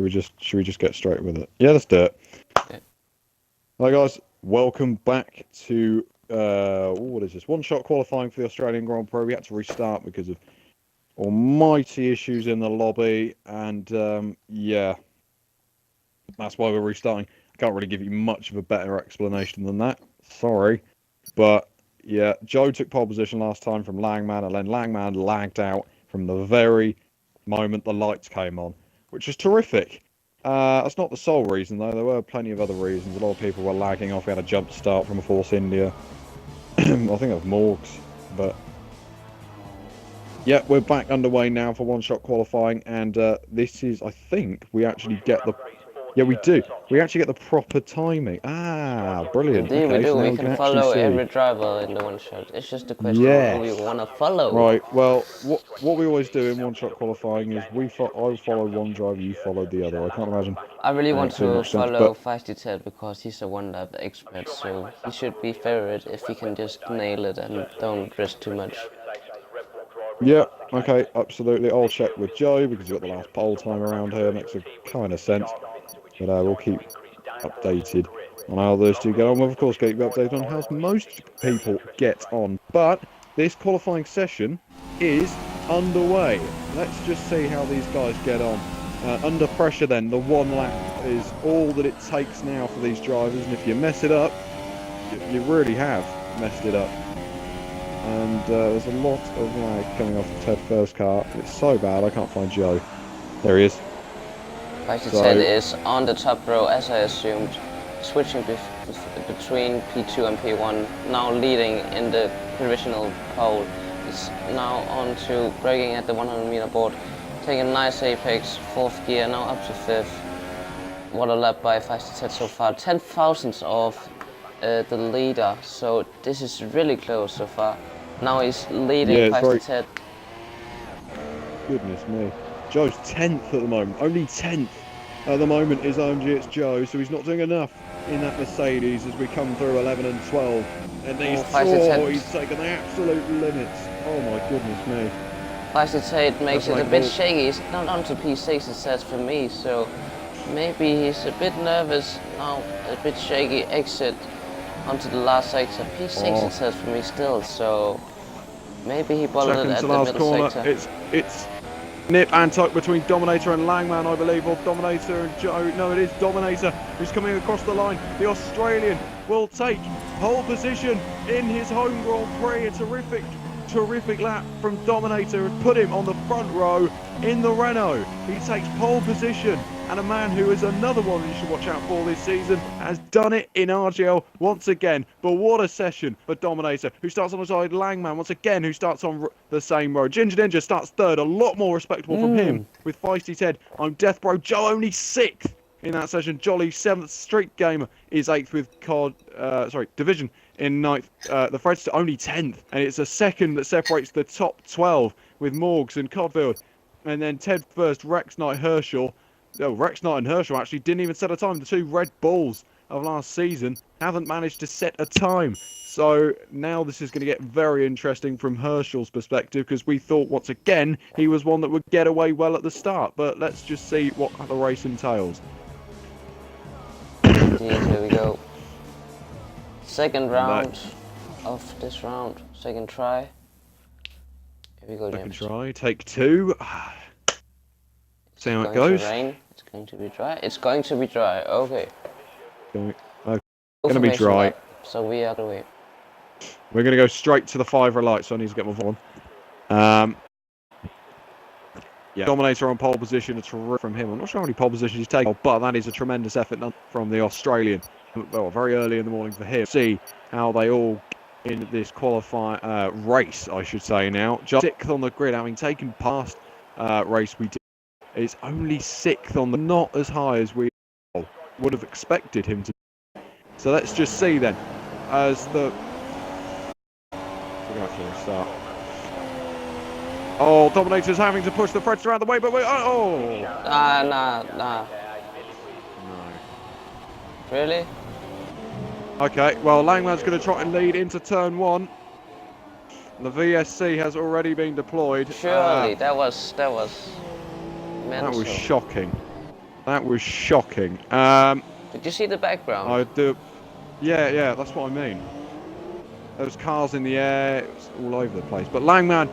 Should we just get straight with it? Yeah, let's do it. Okay. Hi guys, welcome back to what is this? One-shot qualifying for the Australian Grand Prix. We had to restart because of almighty issues in the lobby, and yeah, that's why we're restarting. I can't really give you much of a better explanation than that. Sorry, but yeah, Joe took pole position last time from Langman, and then Langman lagged out from the very moment the lights came on, which was terrific. That's not the sole reason, though. There were plenty of other reasons. A lot of people were lagging off. We had a jump start from a Force India. I think that was Morgs. But yeah, we're back underway now for one-shot qualifying. And this is, I think, we actually get the... Yeah, we do. We actually get the proper timing. Ah, brilliant. We do, Okay, we do. so now We can actually follow see. every driver in the one shot. It's just a question Yes. of who we want to follow. Right, well, what we always do in one-shot qualifying is I follow one driver, you follow the other. I can't imagine. I really want too to much sense, follow but- Feisty Ted because he's a one-lap expert, so he should be favored if he can just nail it and don't risk too much. Yeah, okay, absolutely. I'll check with Joe because he's got the last pole time around here. Makes a kind of sense. But we'll keep updated on how those two get on. We'll, of course, keep you updated on how most people get on. But this qualifying session is underway. Let's just see how these guys get on. Under pressure then, the one lap is all that it takes now for these drivers. And if you mess it up, you really have messed it up. And there's a lot of lag coming off the Ted first car. It's so bad, I can't find Joe. There he is. Feisty Ted is on the top row, as I assumed, switching between P2 and P1, now leading in the provisional pole. He's now on to braking at the 100-meter board, taking a nice apex, fourth gear, now up to fifth. What a lap by Feisty Ted so far, 10 thousandths of the leader, so this is really close so far. Now he's leading Feisty Ted. Goodness me. Joe's 10th at the moment, only 10th at the moment is OMG, it's Joe, so he's not doing enough in that Mercedes as we come through 11 and 12. And he's taken the absolute limits. Oh my goodness me. Feisty Ted makes it a bit shaky. He's not onto P6, it says for me, so maybe he's a bit nervous now, a bit shaky exit onto the last sector. P6 it says for me still, so maybe he balled it at the middle sector. It's nip and tuck between Dominator and Langman, I believe, or Dominator and Joe. No, it is Dominator who's coming across the line. The Australian will take pole position in his home Grand Prix. A terrific lap from Dominator and put him on the front row in the Renault. He takes pole position, and a man who is another one you should watch out for this season has done it in RGL once again. But what a session for Dominator, who starts on the side. Langman once again, who starts on the same row. Ginger Ninja starts third, a lot more respectable from him with Feisty Ted. I'm Death Bro. Joe only 6th in that session. Jolly 7th. Street Gamer is 8th with Division in 9th. The Fred's only 10th, and it's a second that separates the top 12 with Morgs and Codfield. And then Ted first, Rex Knight, Herschel. Oh, Rex Knight and Herschel actually didn't even set a time. The two Red Bulls of last season haven't managed to set a time. So now this is going to get very interesting from Herschel's perspective, because we thought once again he was one that would get away well at the start. But let's just see what the race entails. Here we go. Second round of this round. Second try. Here we go, James. Second try. Take two. See how it goes. It's going to be dry. It's going to be dry. Okay. Going to be dry. Lap, so we are the way. We're going to go straight to the 5 light, so I need to get my on. Yeah, Dominator on pole position, a terrific from him. I'm not sure how many pole positions he's taken, but that is a tremendous effort from the Australian. Well, very early in the morning for him. See how they all in this qualifying race, I should say now. Just 6th on the grid, having taken past race we did. Is only 6th on the, not as high as we would have expected him to be. So let's just see then, as the... We're going to start. Oh, Dominator's having to push the Freds around the way, but wait, Nah. No. Really? Okay, well, Langman's going to try and lead into turn 1. The VSC has already been deployed. Surely, that was mental. That was shocking. That was shocking. Did you see the background? I do. Yeah, that's what I mean. There was cars in the air, it was all over the place. But Langman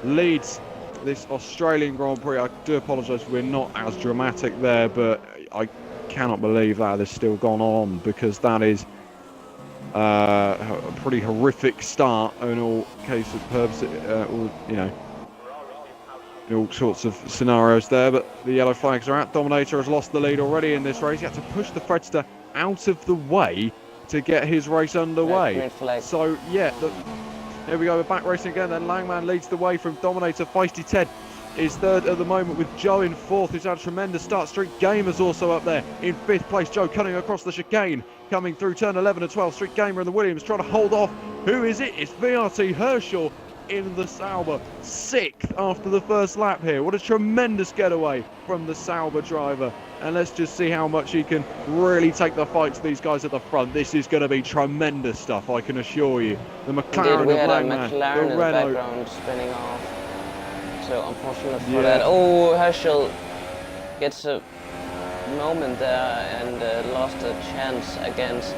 leads this Australian Grand Prix. I do apologise, we're not as dramatic there, but I cannot believe that has still gone on, because that is a pretty horrific start in all case of purposes, you know, in all sorts of scenarios there. But the yellow flags are out. Dominator has lost the lead already in this race. He had to push the Fredster out of the way to get his race underway. So yeah, here we go, we're back racing again. Then Langman leads the way from Dominator. Feisty Ted is third at the moment, with Joe in fourth, who's had a tremendous start. Street Gamer's also up there in fifth place. Joe cutting across the chicane, coming through turn 11 and 12. Street Gamer and the Williams trying to hold off. Who is it? It's VRT Herschel in the Sauber, sixth after the first lap here. What a tremendous getaway from the Sauber driver. And let's just see how much he can really take the fight to these guys at the front. This is going to be tremendous stuff, I can assure you. The McLaren we of had Langman, a McLaren the in Renault. the background spinning off. So unfortunate for that. Oh, Herschel gets a moment there and lost a chance against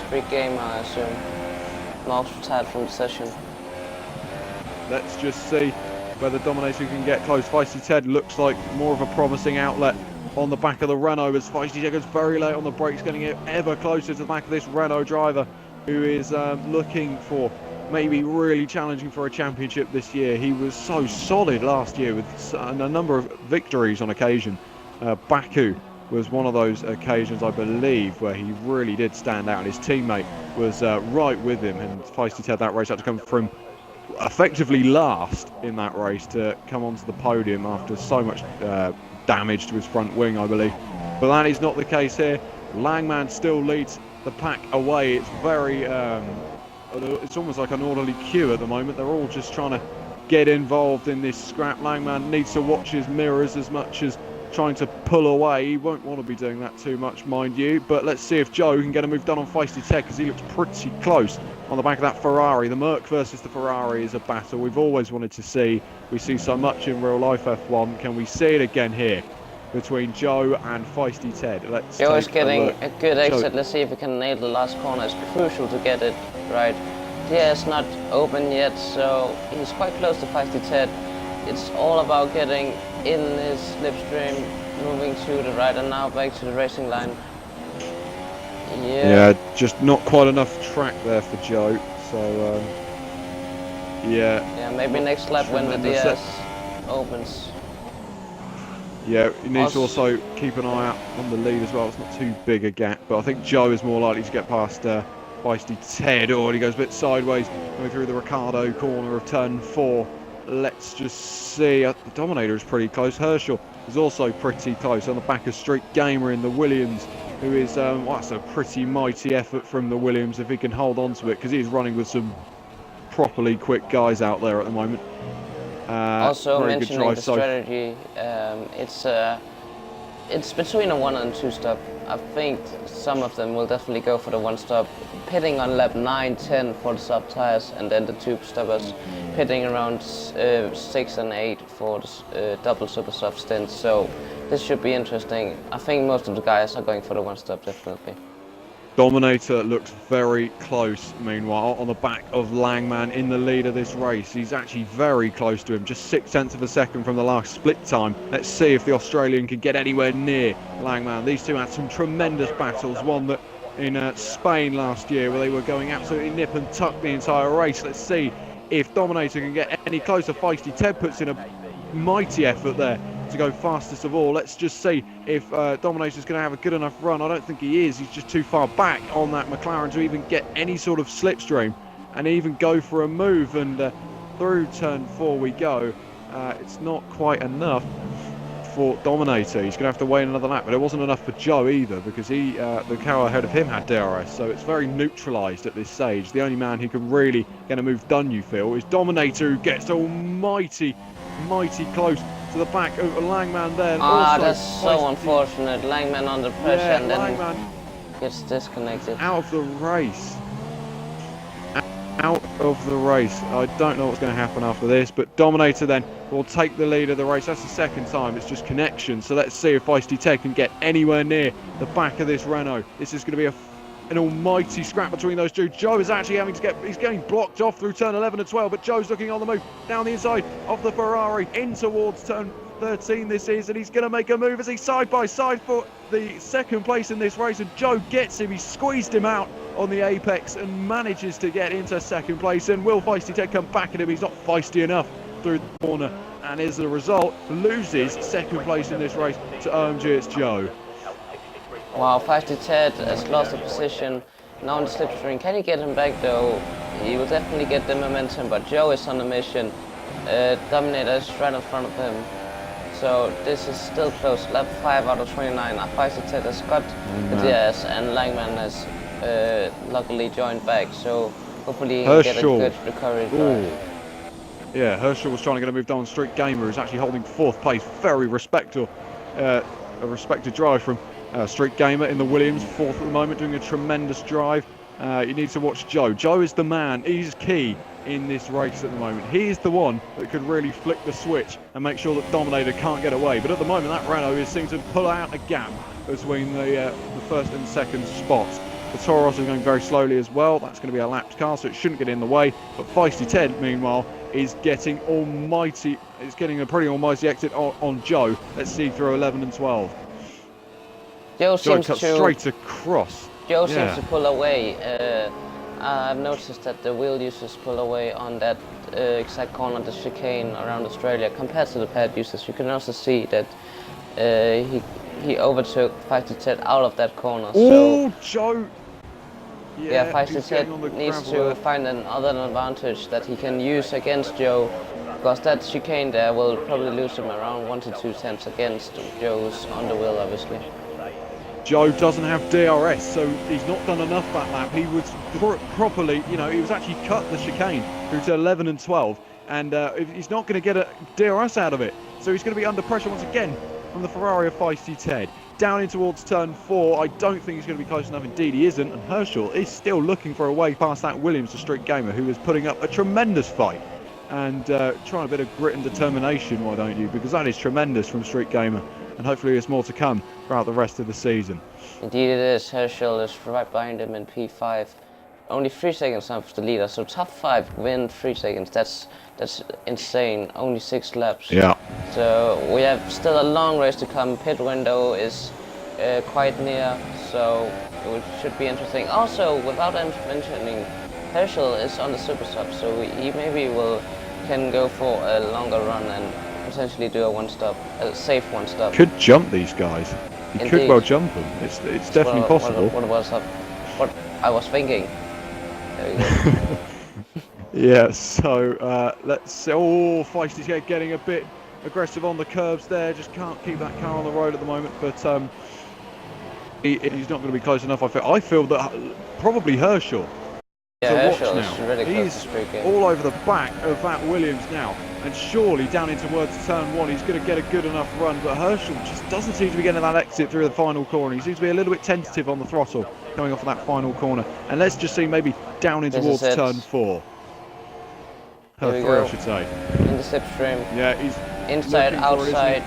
Prix Gamer, I assume. Marks retired from the session. Let's just see whether Dominator can get close. Feisty Ted looks like more of a promising outlet on the back of the Renault, as Feisty Ted goes very late on the brakes, getting it ever closer to the back of this Renault driver, who is looking for maybe really challenging for a championship this year. He was so solid last year with a number of victories on occasion. Baku was one of those occasions, I believe, where he really did stand out, and his teammate was right with him. And Feisty Ted, that race had to come from effectively last in that race to come onto the podium after so much damage to his front wing, I believe. But that is not the case here. Langman still leads the pack away. It's very, it's almost like an orderly queue at the moment. They're all just trying to get involved in this scrap. Langman needs to watch his mirrors as much as trying to pull away. He won't want to be doing that too much, mind you. But let's see if Joe can get a move done on Feisty Ted, because he looks pretty close on the back of that Ferrari. The Merc versus the Ferrari is a battle we've always wanted to see. We see so much in real life F1. Can we see it again here between Joe and Feisty Ted? Let's Joe is getting a good exit. Let's see if we can nail the last corner. It's crucial to get it right. Yeah, it's not open yet, so he's quite close to Feisty Ted. It's all about getting in his slipstream, moving to the right, and now back to the racing line. Yeah, just not quite enough track there for Joe. So, yeah, maybe next lap when the DS opens. Yeah, he needs to also keep an eye out on the lead as well. It's not too big a gap, but I think Joe is more likely to get past Feisty Ted. Oh, and he goes a bit sideways, going through the Ricardo corner of turn 4. Let's just see. The Dominator is pretty close. Herschel is also pretty close on the back of Street Gamer in the Williams, who is, well, that's a pretty mighty effort from the Williams if he can hold on to it, because he's running with some properly quick guys out there at the moment. Also mentioning the strategy, it's between a 1 and 2 stop. I think some of them will definitely go for the 1 stop, pitting on lap 9, 10 for the soft tires, and then the 2 stoppers pitting around 6 and 8 for the double super soft stints. So this should be interesting. I think most of the guys are going for the 1 stop, definitely. Dominator looks very close, meanwhile, on the back of Langman in the lead of this race. He's actually very close to him, just 0.6 of a second from the last split time. Let's see if the Australian can get anywhere near Langman. These two had some tremendous battles, one that in Spain last year where they were going absolutely nip and tuck the entire race. Let's see if Dominator can get any closer. Feisty Ted puts in a mighty effort there to go fastest of all. Let's just see if Dominator's going to have a good enough run. I don't think he is. He's just too far back on that McLaren to even get any sort of slipstream and even go for a move. And through turn 4 we go. It's not quite enough for Dominator. He's going to have to wait another lap, but it wasn't enough for Joe either, because he, the car ahead of him had DRS, so it's very neutralised at this stage. The only man who can really get a move done, you feel, is Dominator, who gets almighty close to the back of Langman there. That's so unfortunate. Langman under pressure, and then Langman gets disconnected. Out of the race. out of the race. I don't know what's going to happen after this, but Dominator then will take the lead of the race. That's the second time. It's just connection. So let's see if Feisty Ted can get anywhere near the back of this Renault. This is going to be an almighty scrap between those two. Joe is actually he's getting blocked off through turn 11 and 12, but Joe's looking on the move down the inside of the Ferrari in towards turn 13 this is, and he's going to make a move as he's side by side for the second place in this race, and Joe gets him. He squeezed him out on the apex and manages to get into second place. And will Feisty Ted come back at him? He's not feisty enough through the corner, and as a result loses second place in this race to OMG. It's Joe. Wow, Feisty Ted has lost the position now in the slipstream. Can he get him back though? He will definitely get the momentum, but Joe is on a mission. Dominator is right in front of him. So this is still close. Lap 5 out of 29. Feisty Ted has got the DRS, and Langman has luckily joined back. So hopefully he can get a good recovery drive. Yeah, Herschel was trying to get a move down. Street Gamer, who's actually holding fourth place. Very respected drive from Street Gamer in the Williams, fourth at the moment, doing a tremendous drive. You need to watch Joe. Joe is the man. He's key in this race at the moment. He is the one that could really flick the switch and make sure that Dominator can't get away. But at the moment, that Renault seems to pull out a gap between the first and second spots. The Toro Rosso is going very slowly as well. That's going to be a lapped car, so it shouldn't get in the way. But Feisty Ted, meanwhile, is getting almighty. It's getting a pretty almighty exit on Joe. Let's see through 11 and 12. Joe cuts straight across. Joe seems to pull away. I've noticed that the wheel users pull away on that exact corner, the chicane around Australia, compared to the pad users. You can also see that he overtook Feisty Ted out of that corner. Oh, Joe! Yeah, Feisty Ted needs to find another advantage that he can use against Joe, because that chicane there will probably lose him around 1 to 2 tenths against Joe's on the wheel, obviously. Joe doesn't have DRS, so he's not done enough that lap. He was properly, he was actually cut the chicane through to 11 and 12, and he's not going to get a DRS out of it. So he's going to be under pressure once again from the Ferrari of Feisty Ted. Down in towards turn 4, I don't think he's going to be close enough. Indeed, he isn't, and Herschel is still looking for a way past that Williams, the Street Gamer, who is putting up a tremendous fight and trying a bit of grit and determination, why don't you? Because that is tremendous from Street Gamer. And hopefully there's more to come throughout the rest of the season. Indeed it is. Herschel is right behind him in P5. Only 3 seconds off the leader, so top 5 win 3 seconds. That's insane. Only 6 laps. Yeah. So we have still a long race to come. Pit window is quite near, so it should be interesting. Also, without mentioning, Herschel is on the super sub, so he maybe can go for a longer run and potentially do a safe one stop. Could jump these guys. He Indeed. could well jump them. It's definitely possible. What I was thinking. There you go. Yeah. So let's see. Oh, Feisty's getting a bit aggressive on the curbs there. Just can't keep that car on the road at the moment. But he's not going to be close enough. I feel that probably Herschel. Yeah, So Herschel is really close to streaking. All over the back of that Williams now, and surely down in towards turn 1 he's going to get a good enough run, but Herschel just doesn't seem to be getting that exit through the final corner. He seems to be a little bit tentative on the throttle coming off of that final corner, and let's just see maybe down in towards turn 4. Turn 3 I should say. In the slipstream. Yeah, he's inside, outside,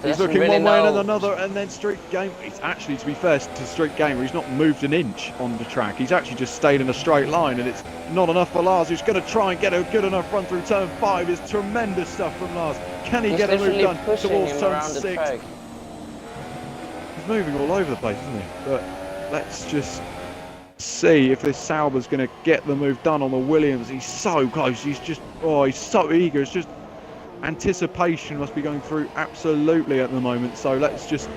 he's looking really one way and then another, and then Street Gamer. It's actually, to be fair to Street Gamer, he's not moved an inch on the track. He's actually just stayed in a straight line, and it's not enough for Lars, who's going to try and get a good enough run through turn 5. It's tremendous stuff from Lars. Can he get a move done towards turn 6? He's moving all over the place, isn't he? But let's just see if this Sauber's going to get the move done on the Williams. He's so close. He's so eager. It's just anticipation must be going through absolutely at the moment. So let's just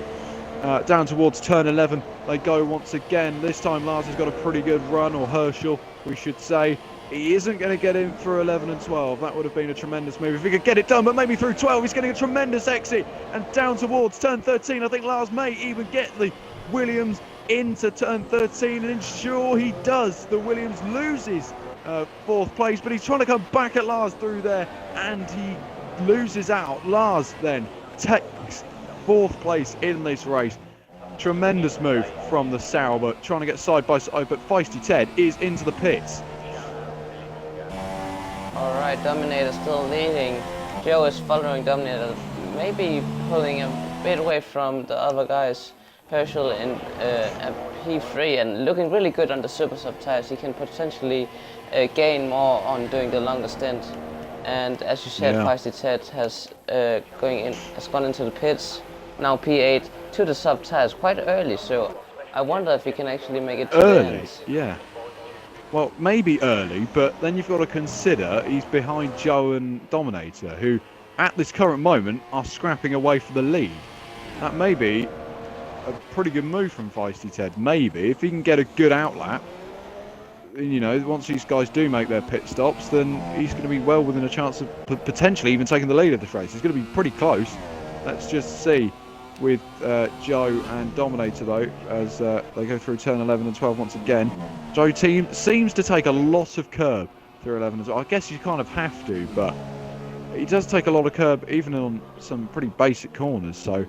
down towards turn 11 they go once again. This time Lars has got a pretty good run, or Herschel we should say. He isn't going to get in through 11 and 12. That would have been a tremendous move if he could get it done, but maybe through 12 he's getting a tremendous exit, and down towards turn 13 I think Lars may even get the Williams into turn 13, and sure he does. The Williams loses 4th place, but he's trying to come back at Lars through there, and he loses out. Lars then takes 4th place in this race. Tremendous move from the Sauber, trying to get side by side, but Feisty Ted is into the pits. right, Dominator still leading. Joe is following Dominator, maybe pulling a bit away from the other guys. Herschel in P3 and looking really good on the super sub tires. He can potentially gain more on doing the longer stint. And as you said, Feisty Ted has gone into the pits. Now P8 to the sub tires quite early. So I wonder if he can actually make it to the end. Yeah. Well, maybe early, but then you've got to consider he's behind Joe and Dominator, who at this current moment are scrapping away for the lead. That may be a pretty good move from Feisty Ted. Maybe if he can get a good outlap, you know, once these guys do make their pit stops, then he's going to be well within a chance of potentially even taking the lead of this race. He's going to be pretty close. Let's just see with Joe and Dominator though, as they go through turn 11 and 12 once again. Joe team seems to take a lot of curb through 11 as well. I guess you kind of have to, but he does take a lot of curb even on some pretty basic corners. So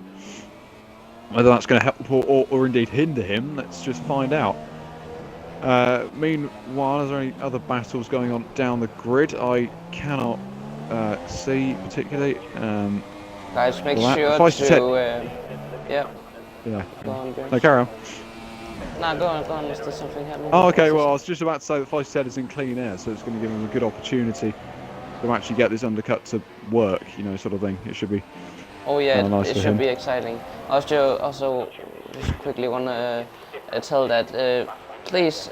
whether that's going to help or indeed hinder him, let's just find out. Meanwhile, is there any other battles going on down the grid? I cannot see particularly. Guys, make sure to... yeah. Go on, James. No, carry on. No, go on, is there something happening? Oh, okay, well, I was just about to say that Feisty Ted is in clean air, so it's going to give him a good opportunity to actually get this undercut to work, you know, sort of thing. It should be... Oh yeah, nice it should be exciting. Also just quickly want to tell that please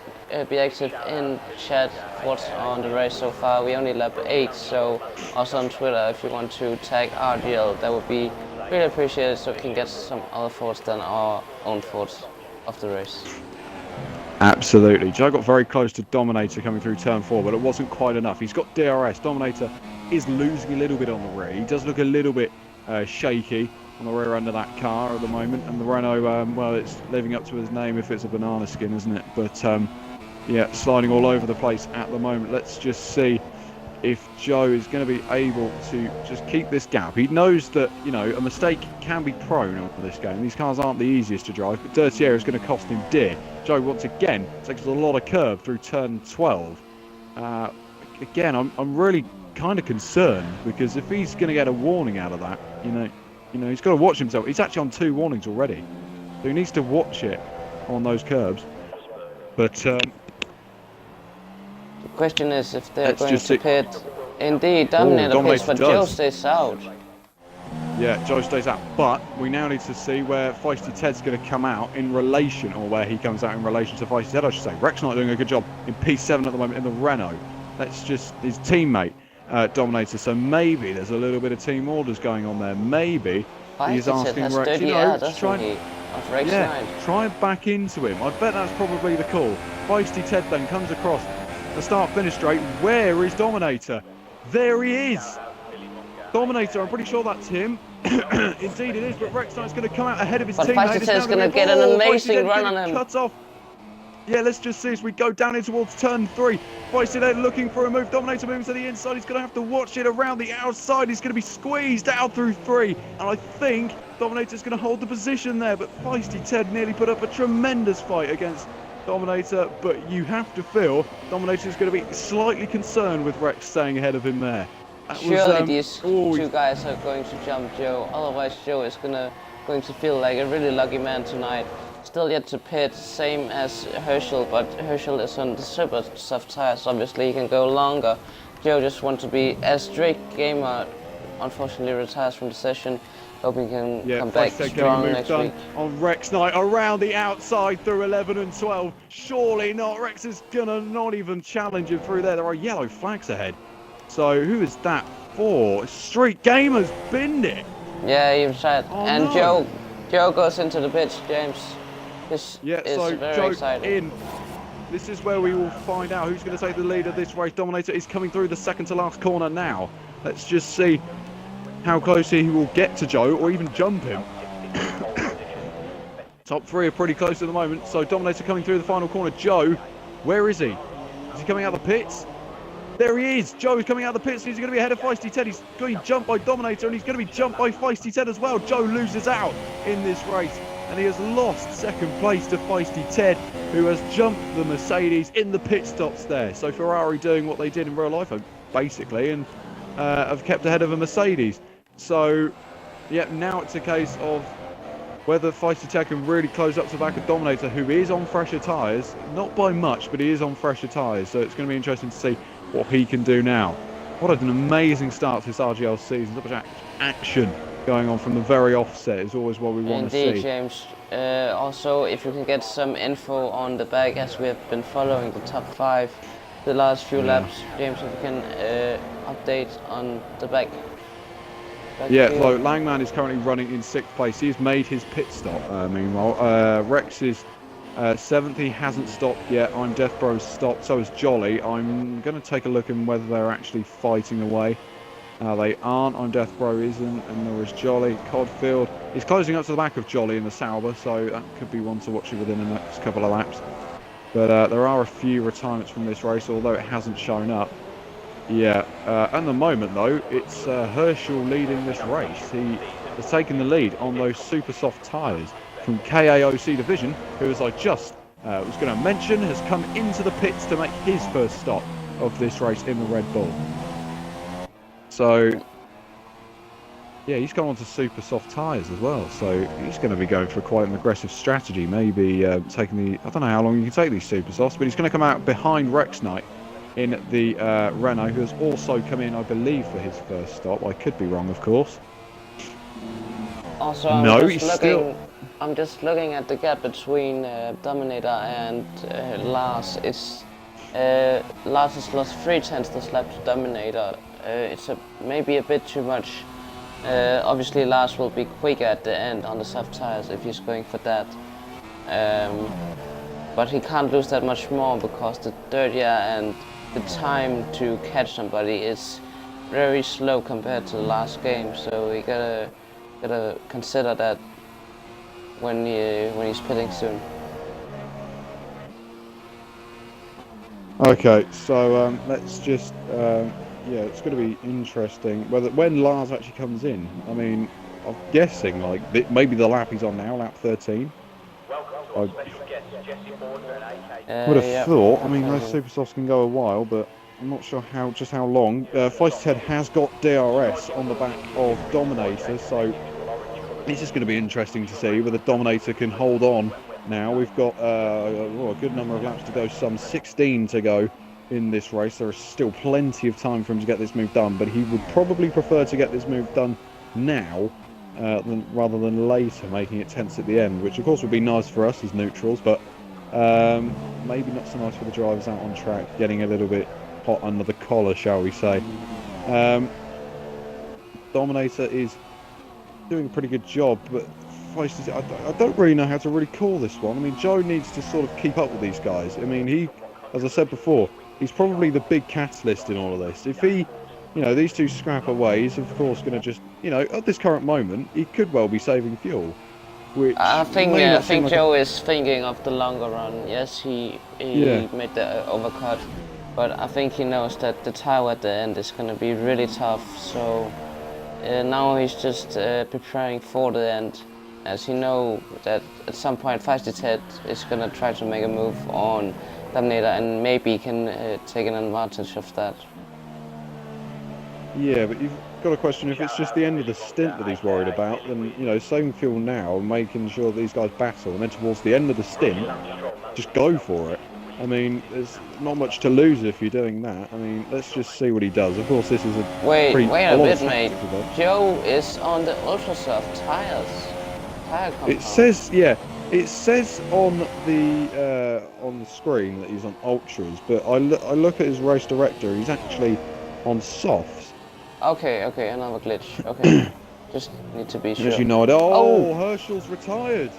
be active in chat. What's on the race so far? We only lap 8, so also on Twitter if you want to tag RGL, that would be really appreciated, so we can get some other thoughts than our own thoughts of the race. Absolutely. Joe got very close to Dominator coming through turn 4, but it wasn't quite enough. He's got DRS. Dominator is losing a little bit on the rear. He does look a little bit shaky on the rear end of that car at the moment, and the Renault, well, it's living up to his name if it's a banana skin, isn't it? But yeah, sliding all over the place at the moment. Let's just see if Joe is going to be able to just keep this gap. He knows that, you know, a mistake can be prone on this game. These cars aren't the easiest to drive, but dirty air is going to cost him dear. Joe, once again, takes a lot of curb through turn 12. Again, I'm really kind of concerned, because if he's going to get a warning out of that, you know, he's got to watch himself. He's actually on 2 warnings already, so he needs to watch it on those curbs. But the question is if they're going to pit. Indeed, Dominator pits, but Joe stays out. Yeah, Joe stays out, but we now need to see where Feisty Ted's going to come out in relation, or where he comes out in relation to Feisty Ted, I should say. Rex not doing a good job in P7 at the moment in the Renault. That's just his teammate, Dominator. So maybe there's a little bit of team orders going on there. Maybe he's asking Rex, you know, to try and try and back into him. I bet that's probably the call. Feisty Ted then comes across the start-finish straight. Where is Dominator? There he is. Dominator, I'm pretty sure that's him. Indeed it is, but Rex Knight's going to come out ahead of his teammate. But Feisty Ted's going to get an amazing run on him. Cuts off. Yeah, let's just see as we go down in towards turn 3. Feisty Ted looking for a move. Dominator moves to the inside. He's going to have to watch it around the outside. He's going to be squeezed out through 3. And I think Dominator's going to hold the position there. But Feisty Ted nearly put up a tremendous fight against Dominator. But you have to feel Dominator's going to be slightly concerned with Rex staying ahead of him there. Surely these two guys are going to jump Joe. Otherwise Joe is going to feel like a really lucky man tonight. Still yet to pit, same as Herschel, but Herschel is on the super soft tires. Obviously he can go longer. Joe just wants to be as strict. Gamer unfortunately retires from the session. Hoping he can come back strong next week. On Rex Knight around the outside through 11 and 12. Surely not. Rex is gonna not even challenge him through there. There are yellow flags ahead. So who is that for? Street Gamer's binned it. Yeah, he tried. Oh, and no. Joe goes into the pits, James. This is very Joe exciting. In. This is where we will find out who's going to take the lead of this race. Dominator is coming through the second to last corner now. Let's just see how close he will get to Joe, or even jump him. Top 3 are pretty close at the moment. So Dominator coming through the final corner. Joe, where is he? Is he coming out of the pits? There he is. Joe is coming out of the pits. He's going to be ahead of Feisty Ted. He's going to be jumped by Dominator, and he's going to be jumped by Feisty Ted as well. Joe loses out in this race, and he has lost second place to Feisty Ted, who has jumped the Mercedes in the pit stops there. So Ferrari doing what they did in real life. basically, and have kept ahead of a Mercedes. So, yeah, now it's a case of whether Feisty Ted can really close up to the back of Dominator, who is on fresher tyres. Not by much, but he is on fresher tyres. So it's going to be interesting to see what he can do now. What an amazing start to this RGL season. So much action going on from the very offset is always what we want to see. Indeed, James. Also, if you can get some info on the back, as we have been following the top 5 the last few laps, James, if you can update on the back. Yeah, so Langman is currently running in 6th place. He's made his pit stop, meanwhile. Rex is 7th. He hasn't stopped yet. I'm Death Bro's stopped. So is Jolly. I'm going to take a look at whether they're actually fighting away. They aren't. I'm Death Bro isn't. And nor is Jolly. Codfield is closing up to the back of Jolly in the Sauber. So that could be one to watch within the next couple of laps. But there are a few retirements from this race, although it hasn't shown up. Yeah, at the moment though, it's Herschel leading this race. He has taken the lead on those super soft tyres from KAOC Division, who, as I just was going to mention, has come into the pits to make his first stop of this race in the Red Bull. So, yeah, he's gone on to super soft tyres as well. So he's going to be going for quite an aggressive strategy. Maybe taking the, I don't know how long you can take these super softs, but he's going to come out behind Rex Knight in the Renault, who has also come in, I believe, for his first stop. I could be wrong, of course. Also, I'm just looking at the gap between Dominator and Lars. It's Lars has lost 0.3 this lap to Dominator. It's maybe a bit too much. Obviously, Lars will be quicker at the end on the soft tires if he's going for that. But he can't lose that much more because the third year and the time to catch somebody is very slow compared to the last game. So we gotta consider that when he's pitting soon. Okay, so let's just yeah, it's going to be interesting whether when Lars actually comes in. I mean, I'm guessing like maybe the lap he's on now, lap 13. I would have thought. I mean, those super softs can go a while, but I'm not sure just how long. Feisty Ted has got DRS on the back of Dominator, so it's just going to be interesting to see whether Dominator can hold on. Now we've got a good number of laps to go, some 16 to go in this race. There is still plenty of time for him to get this move done, but he would probably prefer to get this move done now rather than later, making it tense at the end, which of course would be nice for us as neutrals, but maybe not so nice for the drivers out on track, getting a little bit hot under the collar, shall we say. Dominator is doing a pretty good job, but I don't really know how to really call this one. I mean, Joe needs to sort of keep up with these guys. I mean, he, as I said before, he's probably the big catalyst in all of this. If he, these two scrap away, he's of course going to just, at this current moment, he could well be saving fuel. Which I think Joe is thinking of the longer run. Yes, he made the overcut, but I think he knows that the tire at the end is going to be really tough. So now he's just preparing for the end, as he knows that at some point Feisty Ted is going to try to make a move on Dominator, and maybe he can take an advantage of that. Yeah, but you've got to question if it's just the end of the stint that he's worried about, then, saving fuel now and making sure that these guys battle, and then towards the end of the stint, just go for it. I mean, there's not much to lose if you're doing that. I mean, let's just see what he does. Of course, this is a wait a bit, mate. Joe is on the ultra soft tires. Tire compound. It says, yeah, it says on the screen that he's on ultras, but I look at his race director. He's actually on softs. Okay, another glitch. Okay, just need to be sure. As you know it. Oh, Herschel's retired.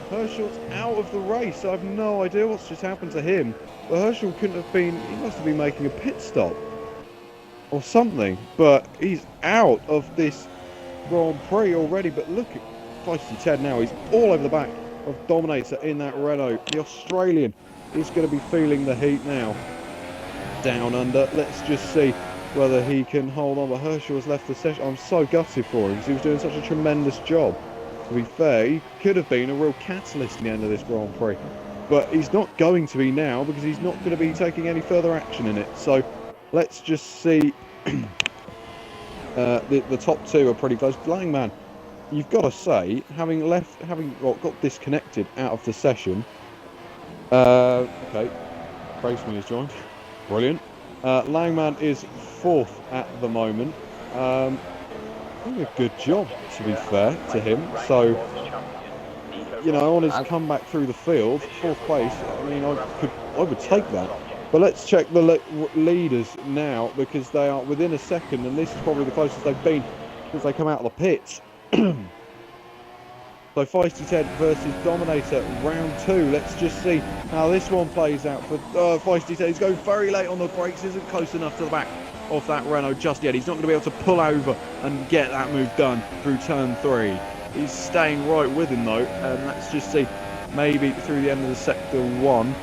Herschel's out of the race. I have no idea what's just happened to him. But Herschel couldn't have been. He must have been making a pit stop or something. But he's out of this Grand Prix already. But look at Feisty Ted now. He's all over the back of Dominator in that Renault. The Australian is going to be feeling the heat now. Down under. Let's just see whether he can hold on. But Herschel has left the session. I'm so gutted for him because he was doing such a tremendous job. To be fair, he could have been a real catalyst in the end of this Grand Prix. But he's not going to be now because he's not going to be taking any further action in it. So let's just see. The top two are pretty close. Langman, you've got to say, having got disconnected out of the session. Okay, Braceman has joined. Brilliant. Langman is 4th at the moment. Doing a good job, to be fair to him. So, you know, on his comeback through the field, 4th place. I mean, I would take that. But let's check the leaders now, because they are within a second, and this is probably the closest they've been since they come out of the pits. So Feisty Ted versus Dominator, round 2. Let's just see how this one plays out for Feisty Ted. He's going very late on the brakes, isn't close enough to the back of that Renault just yet. He's not going to be able to pull over and get that move done through turn 3. He's staying right with him though, and let's just see, maybe through the end of the sector 1.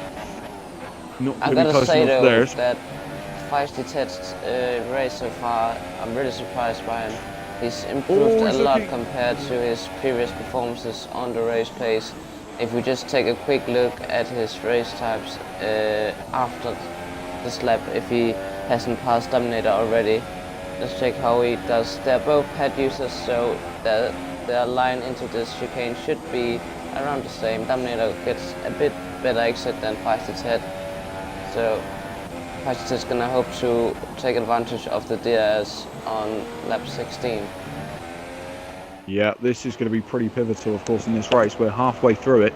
Not going to be close enough there. That Feisty Ted's race so far, I'm really surprised by him. He's improved a lot compared to his previous performances on the race pace. If we just take a quick look at his race times after this lap, if he hasn't passed Dominator already, let's check how he does. They're both pad users, so their line into this chicane should be around the same. Dominator gets a bit better exit than Feisty Ted, so Feisty Ted's gonna hope to take advantage of the DRS on lap 16. Yeah, this is going to be pretty pivotal, of course, in this race. We're halfway through it,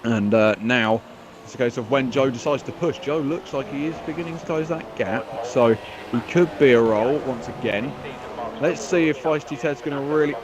and now it's a case of when Joe decides to push. Joe looks like he is beginning to close that gap, so he could be a roll once again. Let's see if Feisty Ted's going to really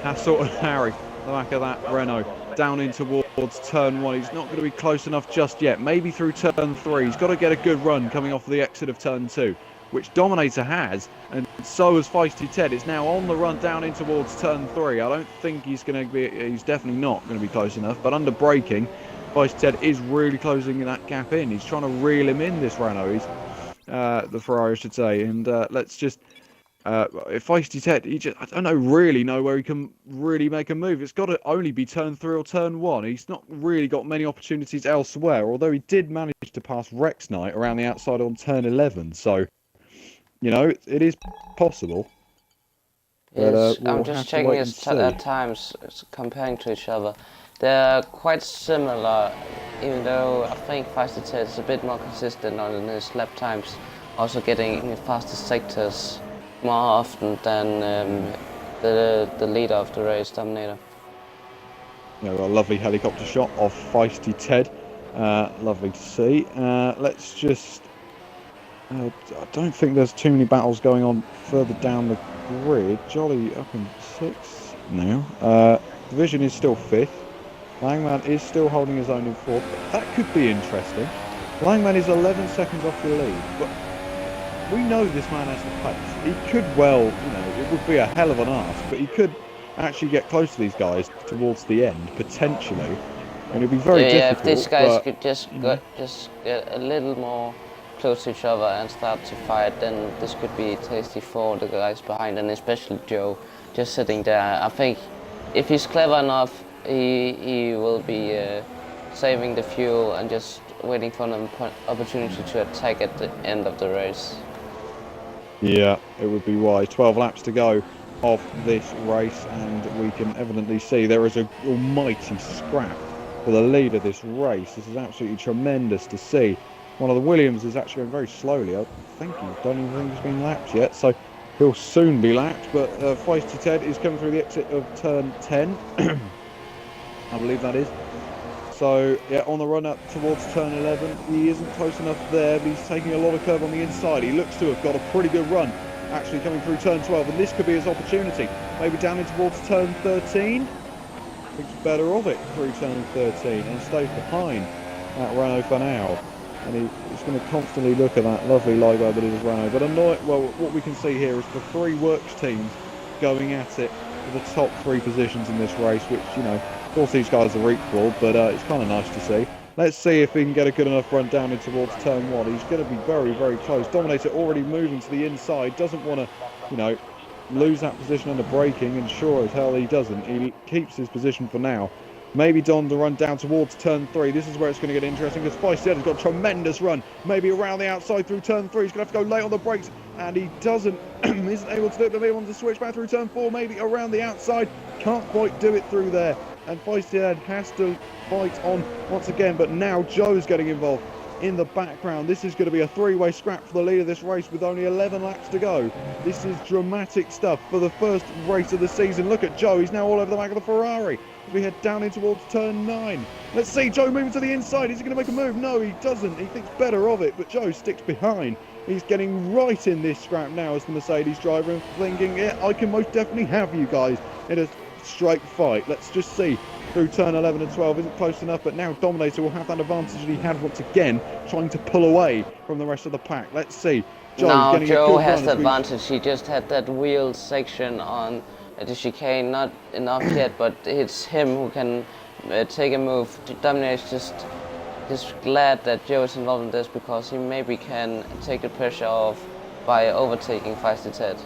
hassle and harry the back of that Renault down in towards turn 1. He's not going to be close enough just yet. Maybe through turn 3. He's got to get a good run coming off the exit of turn 2, which Dominator has, and so has Feisty Ted. It's now on the run down in towards turn 3. I don't think he's going to be, he's definitely not going to be close enough, but under braking, Feisty Ted is really closing that gap in. He's trying to reel him in, this Renault. He's, the Ferrari, I should say, and let's just, Feisty Ted, I don't really know where he can really make a move. It's got to only be turn 3 or turn 1. He's not really got many opportunities elsewhere, although he did manage to pass Rex Knight around the outside on turn 11, so, you know, it is possible. Yes, But, I'm just checking his times, comparing to each other. They're quite similar, even though I think Feisty Ted is a bit more consistent on his lap times, also getting in the fastest sectors more often than the leader of the race, Dominator. Yeah, a lovely helicopter shot of Feisty Ted. Lovely to see. Let's just... I don't think there's too many battles going on further down the grid. Jolly up in 6th now. Division is still 5th. Langman is still holding his own in 4th. That could be interesting. Langman is 11 seconds off the lead, but we know this man has the pace. He could well, you know, it would be a hell of an ask, but he could actually get close to these guys towards the end, potentially. And it'd be very difficult. Yeah, if these guys could just get a little more close to each other and start to fight, then this could be tasty for the guys behind, and especially Joe just sitting there. I think if he's clever enough, he will be saving the fuel and just waiting for an opportunity to attack at the end of the race. Yeah, it would be wise. 12 laps to go of this race, and we can evidently see there is an almighty scrap for the lead of this race. This is absolutely tremendous to see. One of the Williams is actually going very slowly. I think he don't even think he's been lapped yet, so he'll soon be lapped. But Feisty Ted is coming through the exit of turn 10. I believe that is. So, yeah, on the run up towards turn 11, he isn't close enough there, but he's taking a lot of curve on the inside. He looks to have got a pretty good run, actually coming through turn 12, and this could be his opportunity. Maybe down in towards turn 13. Thinks better of it through turn 13 and stays behind that Renault for now. And he's going to constantly look at that lovely Ligo that is Renault. But what we can see here is the 3 works teams going at it for the top 3 positions in this race, which, you know, of course these guys are equal, but it's kind of nice to see. Let's see if he can get a good enough run down in towards turn 1. He's going to be very, very close. Dominator already moving to the inside, doesn't want to, you know, lose that position under braking, and sure as hell he doesn't. He keeps his position for now. Maybe Don to run down towards turn 3. This is where it's going to get interesting because Feisty has got a tremendous run. Maybe around the outside through turn 3. He's going to have to go late on the brakes, and he doesn't, isn't able to do it. But maybe wants to switch back through turn 4, maybe around the outside. Can't quite do it through there. And Feisty has to fight on once again. But now Joe's getting involved in the background. This is going to be a 3-way scrap for the lead of this race with only 11 laps to go. This is dramatic stuff for the first race of the season. Look at Joe. He's now all over the back of the Ferrari. We head down in towards turn 9. Let's see, Joe moving to the inside. Is he going to make a move? No, he doesn't. He thinks better of it, but Joe sticks behind. He's getting right in this scrap now as the Mercedes driver and thinking, yeah, I can most definitely have you guys in a straight fight. Let's just see. Through turn 11 and 12 isn't close enough, but now Dominator will have that advantage that he had once again, trying to pull away from the rest of the pack. Let's see. Now Joe has the advantage. He just had that wheel section on the chicane, not enough yet, but it's him who can take a move. Dominator's just glad that Joe is involved in this because he maybe can take the pressure off by overtaking Feisty Ted.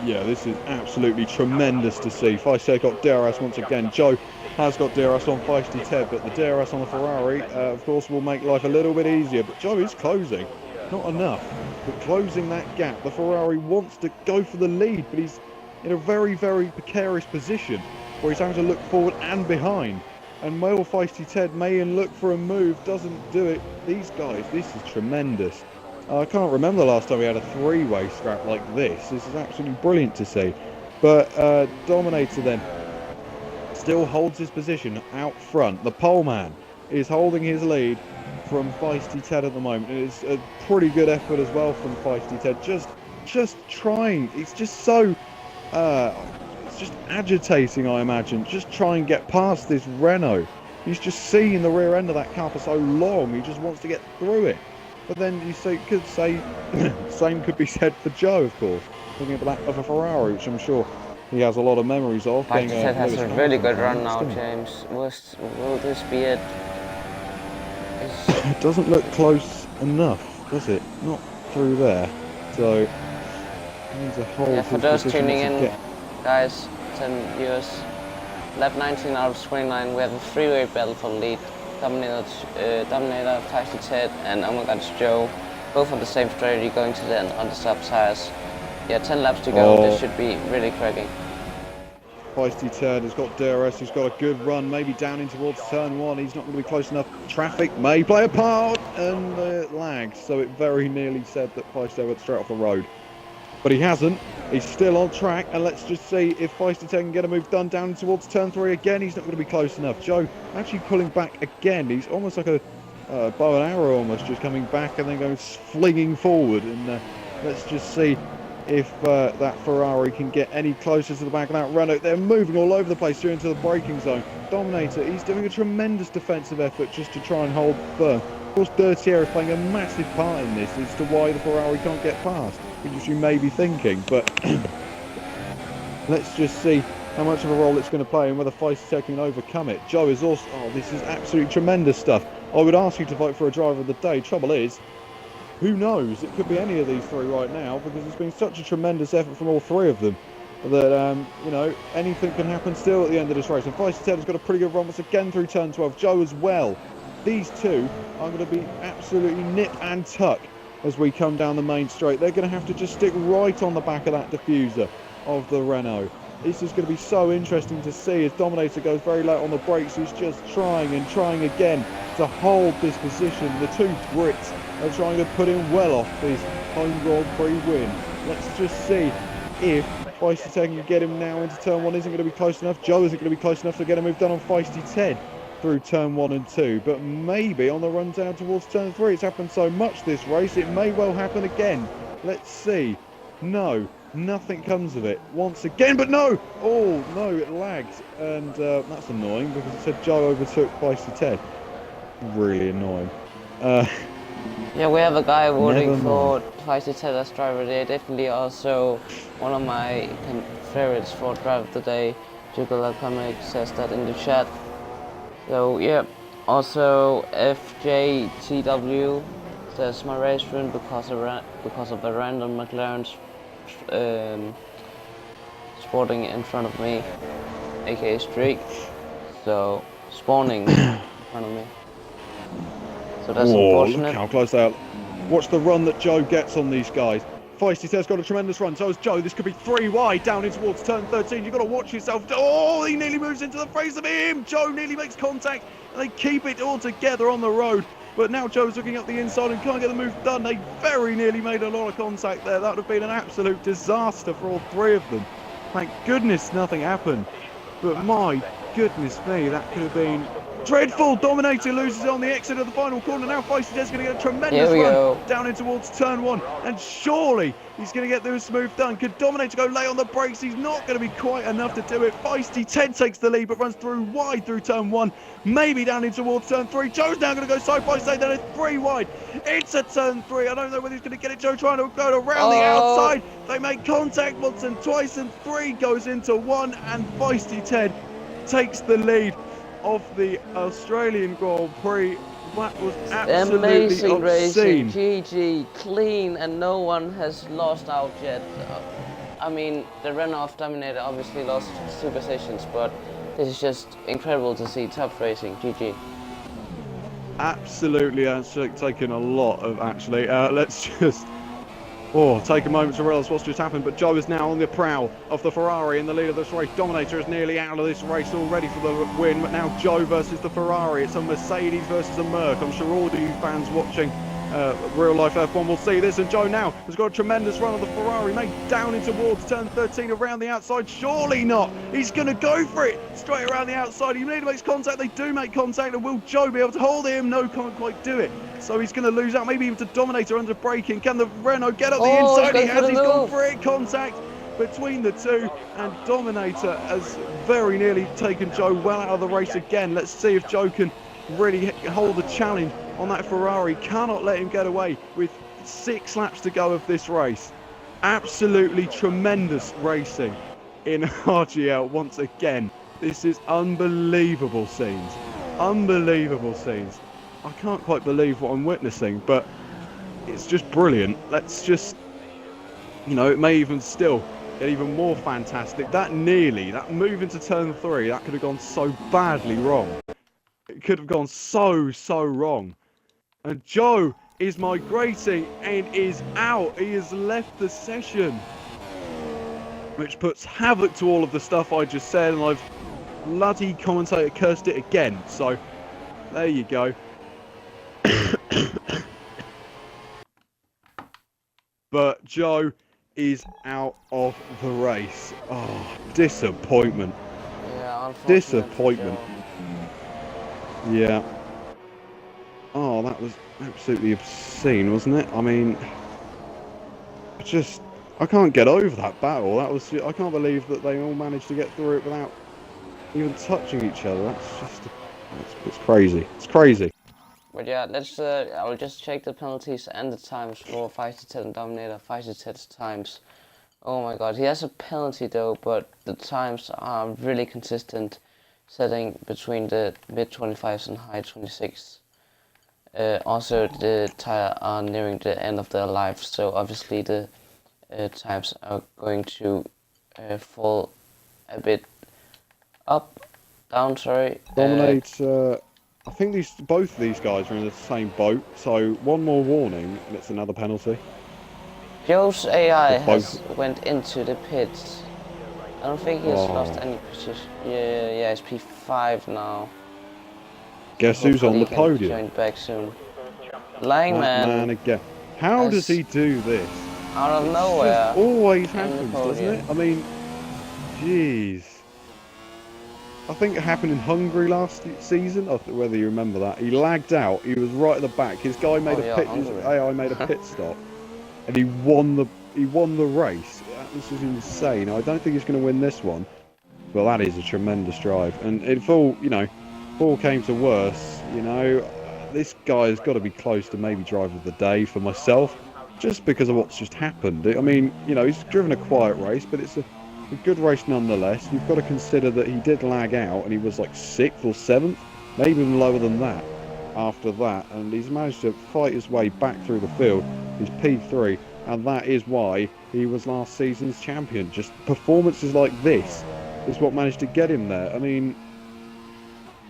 Yeah, this is absolutely tremendous to see. Feisty got DRS once again. Joe has got DRS on Feisty Ted, but the DRS on the Ferrari, of course, will make life a little bit easier. But Joe is closing. Not enough, but closing that gap. The Ferrari wants to go for the lead, but he's in a very, very precarious position where he's having to look forward and behind. And Will Feisty Ted may look for a move, doesn't do it. These guys, this is tremendous. I can't remember the last time we had a 3-way scrap like this. This is absolutely brilliant to see. But Dominator then still holds his position out front. The pole man is holding his lead from Feisty Ted at the moment. It's a pretty good effort as well from Feisty Ted. Just trying. It's just so it's just agitating, I imagine. Just try and get past this Renault. He's just seeing the rear end of that car for so long. He just wants to get through it. But then you could say, same could be said for Joe, of course. Looking at the back of a Ferrari, which I'm sure he has a lot of memories of. Feisty Ted has a really good run now, James. Will this be it? It doesn't look close enough, does it? Not through there. So, needs a whole. Yeah, for those tuning in, guys, 10 viewers, lap 19 out of 29, we have a 3-way battle for the lead. Dominator, Feisty Ted, and oh my god, it's Joe. Both on the same strategy, going to the end on the sub tires. Yeah, 10 laps to go. This should be really cracking. Feisty Ted has got DRS, he's got a good run, maybe down in towards turn 1. He's not going to be close enough. Traffic may play a part, and it lags. So it very nearly said that Feisty went straight off the road. But he hasn't. He's still on track, and let's just see if Feisty Ted can get a move done down towards turn 3 again. He's not going to be close enough. Joe actually pulling back again. He's almost like a bow and arrow, almost just coming back and then going flinging forward. And let's just see if that Ferrari can get any closer to the back of that Renault. They're moving all over the place through into the braking zone. Dominator, he's doing a tremendous defensive effort just to try and hold firm. Of course, Dirty Air is playing a massive part in this as to why the Ferrari can't get past, which you may be thinking, but let's just see how much of a role it's going to play and whether Feisty Ted can overcome it. Joe is also, this is absolutely tremendous stuff. I would ask you to vote for a driver of the day. Trouble is, who knows? It could be any of these 3 right now because it's been such a tremendous effort from all 3 of them that, you know, anything can happen still at the end of this race. And Feisty Ted has got a pretty good run once again through turn 12. Joe as well. These 2 are going to be absolutely nip and tuck as we come down the main straight. They're going to have to just stick right on the back of that diffuser of the Renault. This is going to be so interesting to see as Dominator goes very late on the brakes. He's just trying and trying again to hold this position. The 2 Brits are trying to put him well off his home Grand Prix win. Let's just see if Feisty Ted can get him now into turn 1. Isn't going to be close enough. Joe isn't going to be close enough to get a move done on Feisty Ted through turn 1 and 2, but maybe on the run down towards turn 3. It's happened so much this race, it may well happen again. Let's see. No, nothing comes of it once again, but no! Oh, no, it lagged, and that's annoying because it said Joe overtook Feisty Ted. Really annoying. Yeah, we have a guy voting for Feisty Ted as driver today. Definitely also one of my favorites for driver of the day. Jugular Comic says that in the chat. So yeah, also FJTW says my race win because of a random McLaren sporting in front of me, aka Streak. So spawning in front of me. So that's Oh, look unfortunate. how close they are. Watch the run that Joe gets on these guys. Feisty Ted's got a tremendous run. So has Joe. This could be 3 wide down in towards turn 13. You've got to watch yourself. Oh, he nearly moves into the face of him. Joe nearly makes contact. And they keep it all together on the road. But now Joe's looking up the inside and can't get the move done. They very nearly made a lot of contact there. That would have been an absolute disaster for all 3 of them. Thank goodness nothing happened. But my goodness me, that could have been dreadful. Dominator loses on the exit of the final corner. Now Feisty Ted's going to get a tremendous run down in towards turn 1. And surely he's going to get this smooth done. Could Dominator go lay on the brakes? He's not going to be quite enough to do it. Feisty Ted takes the lead, but runs through wide through turn 1. Maybe down in towards turn 3. Joe's now going to go side by side. Then a 3 wide. It's a turn 3. I don't know whether he's going to get it. Joe trying to go around the outside. They make contact once and twice, and 3 goes into 1. And Feisty Ted takes the lead of the Australian Grand Prix. That was absolutely amazing obscene. racing. GG, clean, and no one has lost out yet. I mean, the runoff Dominator obviously lost superstitions, but this is just incredible to see. Tough racing. GG. Absolutely, taken a lot of actually. Let's just take a moment to realise what's just happened. But Joe is now on the prow of the Ferrari in the lead of this race. Dominator is nearly out of this race, all ready for the win. But now Joe versus the Ferrari. It's a Mercedes versus a Merc. I'm sure all of you fans watching real life F1 will see this. And Joe now has got a tremendous run of the Ferrari, made down in towards turn 13 around the outside. Surely not. He's going to go for it straight around the outside. He nearly makes contact. They do make contact. And will Joe be able to hold him? No, can't quite do it. So he's going to lose out, maybe even to Dominator under braking. Can the Renault get up the inside? He has. He's gone for it. Contact between the 2, and Dominator has very nearly taken Joe well out of the race again. Let's see if Joe can really hold the challenge on that Ferrari. Cannot let him get away with 6 laps to go of this race. Absolutely tremendous racing in RGL once again. This is unbelievable scenes. Unbelievable scenes. I can't quite believe what I'm witnessing, but it's just brilliant. Let's just, it may even still get even more fantastic. That move into turn 3, that could have gone so badly wrong. It could have gone so wrong. And Joe is migrating and is out. He has left the session, which puts havoc to all of the stuff I just said, and I've bloody commentator cursed it again. So there you go. But Joe is out of the race. Oh, disappointment. Yeah, disappointment. Yeah. Oh, that was absolutely obscene, wasn't it? I mean, I can't get over that battle. I can't believe that they all managed to get through it without even touching each other. It's crazy. It's crazy. But yeah, I'll just check the penalties and the times for Feisty Ted and Dominator. Feisty Ted's times. Oh my god, he has a penalty though, but the times are really consistent, setting between the mid 25s and high 26s. Also, the tire are nearing the end of their life, so obviously the times are going to fall a bit down. Dominator. I think both of these guys are in the same boat, so one more warning and it's another penalty. Joe's AI went into the pits. I don't think he has lost any position. Yeah, it's P5 now. Guess who's on the podium? Join back soon. Langman. Man again. How does he do this? Out of nowhere. It always happens, doesn't it? I mean, jeez. I think it happened in Hungary last season. I don't know whether you remember that. He lagged out. He was right at the back. His guy made his AI made a pit stop, and he won the race. This is insane. I don't think he's going to win this one. Well, that is a tremendous drive. And if all came to worse, this guy has got to be close to maybe driver of the day for myself, just because of what's just happened. I mean, he's driven a quiet race, but it's a good race nonetheless. You've got to consider that he did lag out, and he was like 6th or 7th, maybe even lower than that after that. And he's managed to fight his way back through the field. He's P3, and that is why he was last season's champion. Just performances like this is what managed to get him there. I mean,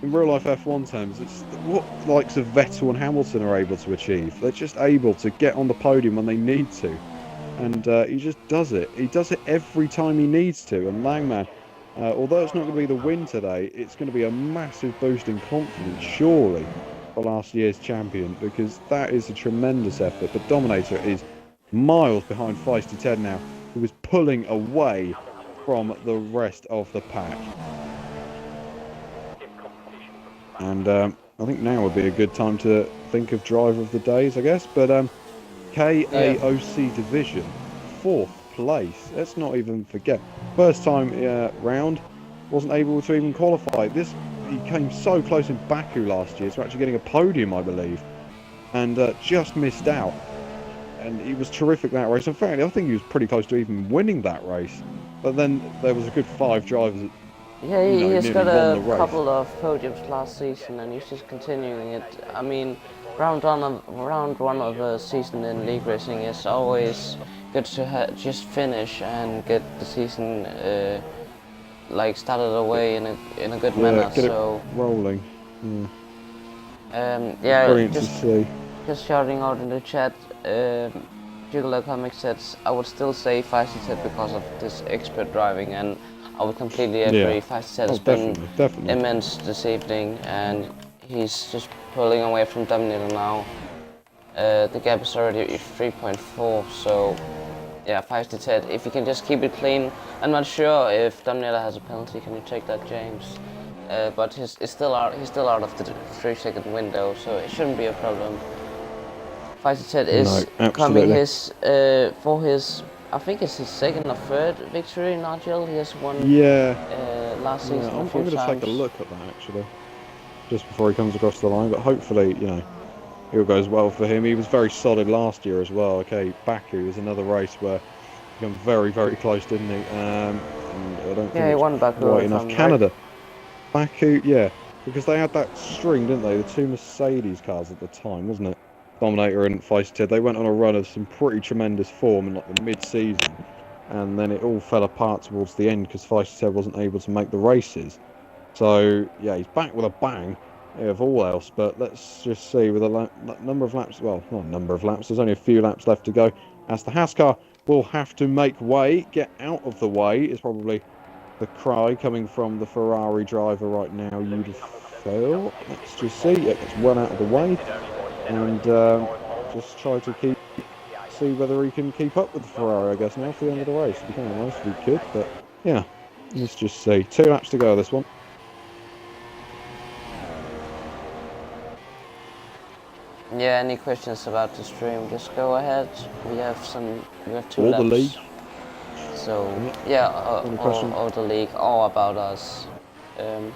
in real life F1 terms, it's what likes of Vettel and Hamilton are able to achieve. They're just able to get on the podium when they need to, and he just does it. He does it every time he needs to. And Langman, although it's not going to be the win today, it's going to be a massive boost in confidence, surely, for last year's champion, because that is a tremendous effort. But Dominator is miles behind Feisty Ted now, who is pulling away from the rest of the pack. And I think now would be a good time to think of driver of the days, I guess. But KAOC division, 4th place. Let's not even forget. First time round, wasn't able to even qualify. He came so close in Baku last year to actually getting a podium, I believe, and just missed out. And he was terrific that race. In fact, I think he was pretty close to even winning that race. But then there was a good 5 drivers that, yeah, he's got a couple of podiums last season, and he's just continuing it. I mean, round one of a season in league racing is always good to just finish and get the season like started away in a good manner. Get so it rolling. Yeah, Brilliant to see. Just shouting out in the chat. Jugular Comics says I would still say Feisty Ted because of this expert driving, and I would completely agree. Yeah. Feisty Ted has definitely. been immense this evening, and he's just pulling away from Dominator now. The gap is already 3.4, so yeah, Feisty Ted, if you can just keep it clean. I'm not sure if Dominator has a penalty. Can you check that, James? But he's still out of the 3-second window, so it shouldn't be a problem. Feisty Ted is coming for his, I think it's his 2nd or 3rd victory in RGL. He has won last season a few I'm going to times. take a look at that actually, just before he comes across the line. But hopefully, it all goes well for him. He was very solid last year as well. Okay, Baku is another race where he got very, very close, didn't he? And I don't think he won Baku right enough. Canada, right? Baku, yeah, because they had that string, didn't they? The 2 Mercedes cars at the time, wasn't it? Dominator and Feisty Ted. They went on a run of some pretty tremendous form in like the mid-season, and then it all fell apart towards the end because Feisty Ted wasn't able to make the races. So yeah, he's back with a bang, of all else. But let's just see with a number of laps. Well, not a number of laps. There's only a few laps left to go. As the Haas car will have to make way, get out of the way is probably the cry coming from the Ferrari driver right now. You'd have failed. Let's just see. Yeah, it's well out of the way. And just try to see whether he can keep up with the Ferrari, I guess, now for the end of the race. It'd be kind of nice if he could, but yeah, let's just see. 2 laps to go, this one. Yeah, any questions about the stream, just go ahead. We have 2 laps. The league. So, yeah, all the league, all about us. I'm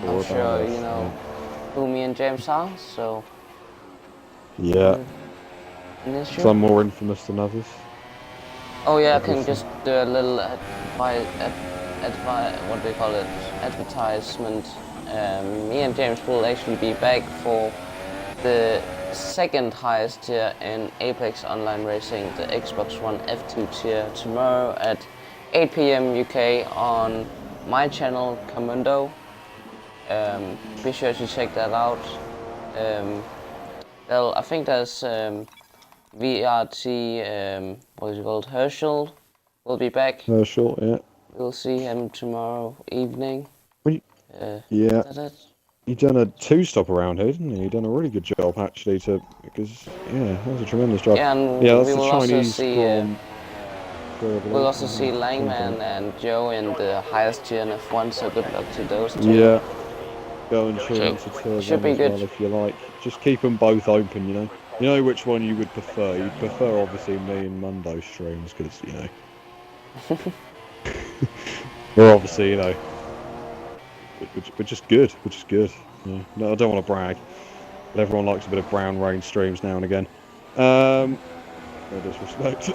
sure, you know who me and James are, so... Yeah. Some more infamous than others. Oh yeah, I can just do a little what do you call it? Advertisement. Me and James will actually be back for the 2nd highest tier in Apex Online Racing, the Xbox One F2 tier, tomorrow at 8 PM UK on my channel, Commando. Be sure to check that out. I think there's VRT, what is it called, Herschel will be back. Herschel, yeah. We'll see him tomorrow evening. Yeah. He done a 2-stop around here, didn't he? He done a really good job actually because that was a tremendous job. Yeah, and that's we the will Chinese we'll also see Langman and Joe in the highest tier in F1, so good luck to those 2. Yeah. Go and tune into them should be as good. well if you like. Just keep them both open, You know which one you would prefer. You'd prefer obviously me and Mundo streams because we're obviously we're just good. We're just good. No, I don't want to brag, but everyone likes a bit of brown rain streams now and again. No disrespect.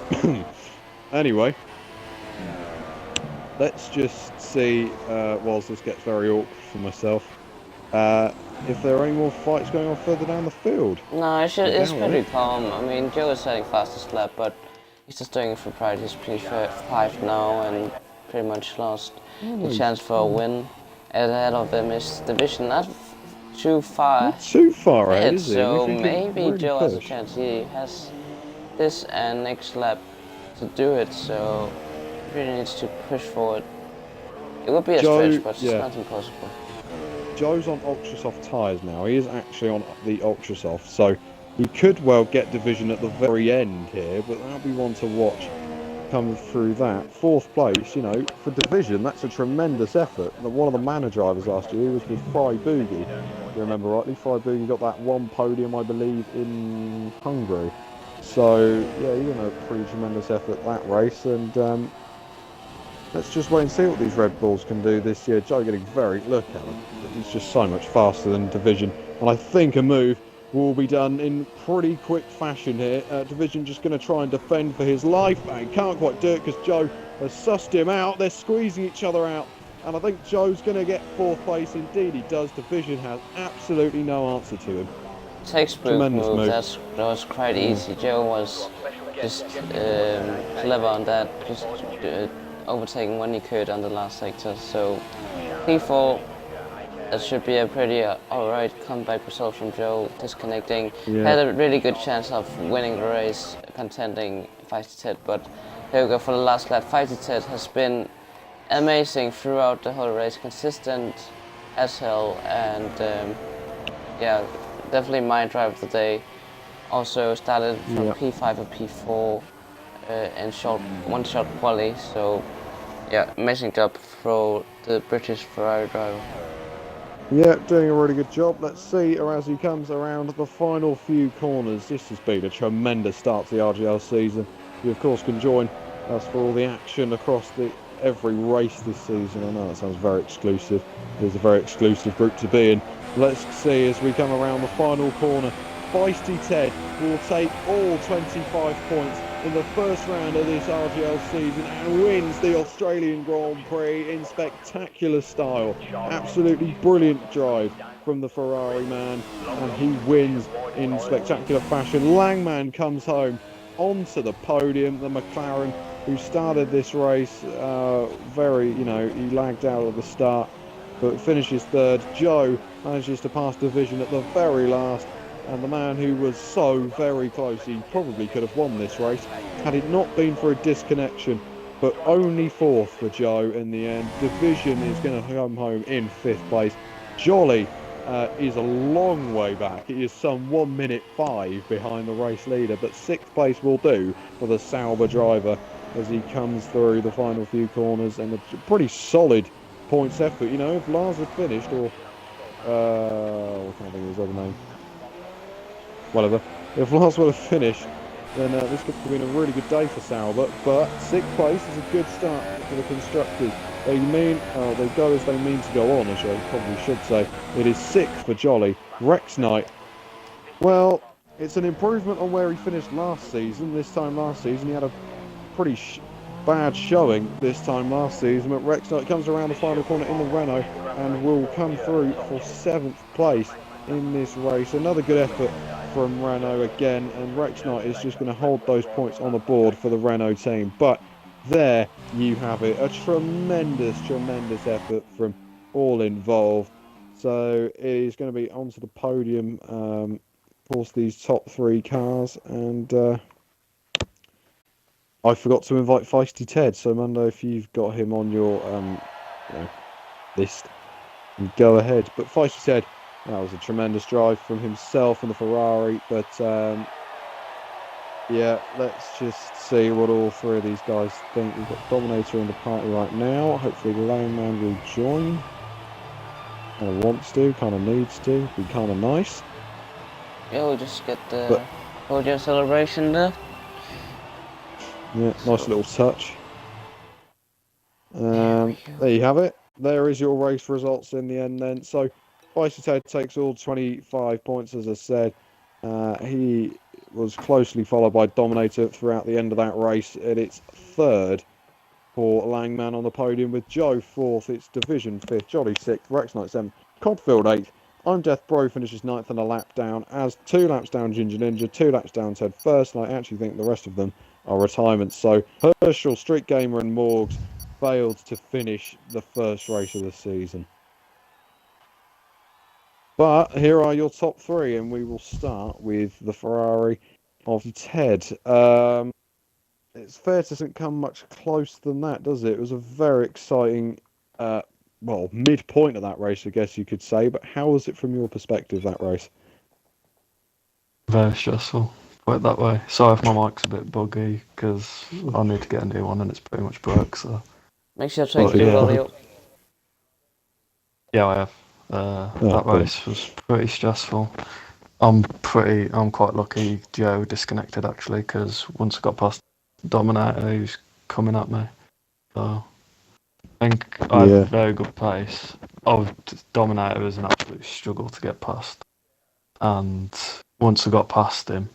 Anyway, let's just see. Whilst this gets very awkward for myself. If there are any more fights going on further down the field. No, it's pretty calm. I mean, Joe is setting fastest lap, but he's just doing it for pride. He's P5 now and pretty much lost the chance for a win. ahead of him is division not too far Not too far ahead, ahead, is he? And so if he can maybe really Joe has a push. chance. He has this and next lap to do it, so he really needs to push forward. It would be a Joe, stretch, but it's yeah. not impossible. Joe's on ultra soft tyres now. He is actually on the ultra soft, so he could well get division at the very end here, but that'll be one to watch come through that. Fourth place, you know, for division, that's a tremendous effort. One of the manor drivers last year was with Fry Boogie. If you remember rightly, Fry Boogie got that one podium, I believe, in Hungary. So, yeah, he done a pretty tremendous effort that race, and let's just wait and see what these Red Bulls can do this year. Joe getting look at him. He's just so much faster than Division. And I think a move will be done in pretty quick fashion here. Division just going to try and defend for his life. And he can't quite do it because Joe has sussed him out. They're squeezing each other out. And I think Joe's going to get fourth place. Indeed he does. Division has absolutely no answer to him. Textbook Tremendous move. That was quite easy. Joe was just clever on that. Just overtaking when he could on the last sector. So P4, that should be a pretty alright comeback result from Joe, disconnecting. Yeah. Had a really good chance of winning the race, contending 5-10, but here we go for the last lap. 5-10 has been amazing throughout the whole race, consistent as hell, and yeah, definitely my drive of the day. Also started from P5 or P4 in one short quali, so yeah, amazing job for the British Ferrari driver. Yeah, doing a really good job. Let's see as he comes around the final few corners. This has been a tremendous start to the RGL season. You, of course, can join us for all the action across every race this season. I know that sounds very exclusive. It is a very exclusive group to be in. Let's see as we come around the final corner. Feisty Ted will take all 25 points in the first round of this RGL season and wins the Australian Grand Prix in spectacular style. Absolutely brilliant drive from the Ferrari man, and he wins in spectacular fashion. Langman comes home onto the podium. The McLaren, who started this race he lagged out at the start, but finishes third. Joe manages to pass division at the very last. And the man who was so very close, he probably could have won this race had it not been for a disconnection, but only fourth for Joe in the end. Division is going to come home in fifth place. Jolly is a long way back. He is some 1 minute 5 behind the race leader, but sixth place will do for the Sauber driver as he comes through the final few corners, and a pretty solid points effort. You know, if Lars had finished, or what can I think of his other name? Whatever. If Lars would have finished, then this could have been a really good day for Sauber. But sixth place is a good start for the constructors. They go as they mean to go on, as I probably should say. It is sixth for Jolly. Rex Knight, well, it's an improvement on where he finished last season. This time last season, he had a pretty bad showing this time last season. But Rex Knight comes around the final corner in the Renault and will come through for seventh place in this race. Another good effort from Renault again, and Rex Knight is just going to hold those points on the board for the Renault team. But there you have it, a tremendous effort from all involved. So it is going to be onto the podium, of course, these top three cars. And I forgot to invite Feisty Ted, so Mando, if you've got him on your list, go ahead. But Feisty Ted, that was a tremendous drive from himself and the Ferrari. But yeah, let's just see what all three of these guys think. We've got Dominator in the party right now. Hopefully the Langman will join. Kind of wants to, kind of needs to. Be kind of nice. Yeah, we'll just get the podium celebration there. Yeah, nice little touch. There you have it. There is your race results in the end then. So Feisty Ted takes all 25 points, as I said. He was closely followed by Dominator throughout the end of that race. And it's third for Langman on the podium, with Joe fourth. It's Division fifth, Jolly sixth, Rex Knight seventh, Codfield eighth. I'm Death Bro finishes ninth and a lap down, as 2 laps down Ginger Ninja, 2 laps down Ted first, and I actually think the rest of them are retirements. So Herschel, Street Gamer and Morgs failed to finish the first race of the season. But here are your top three, and we will start with the Ferrari of Ted. It's fair to doesn't come much closer than that, does it? It was a very exciting, midpoint of that race, I guess you could say. But how was it from your perspective, that race? Very stressful, put it that way. Sorry if my mic's a bit buggy because I need to get a new one and it's pretty much broke. So Make sure to take yeah. value. Yeah, I have. That race was pretty stressful. I'm quite lucky Joe disconnected actually because once I got past Dominator, he was coming at me. So I think I had a very good pace. Dominator was an absolute struggle to get past, and once I got past him,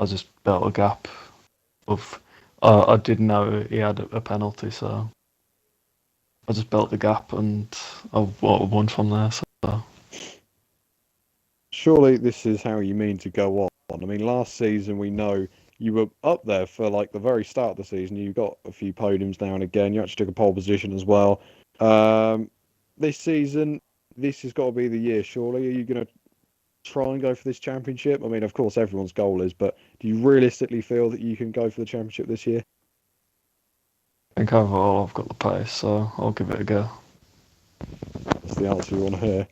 I just built a gap of. I didn't know he had a penalty, so I just built the gap and I won from there. So. Surely this is how you mean to go on. I mean, last season we know you were up there for like the very start of the season. You got a few podiums now and again. You actually took a pole position as well. This season, this has got to be the year. Surely, are you going to try and go for this championship? I mean, of course, everyone's goal is, but do you realistically feel that you can go for the championship this year? I think overall I've got the pace, so I'll give it a go. That's the answer you want to hear.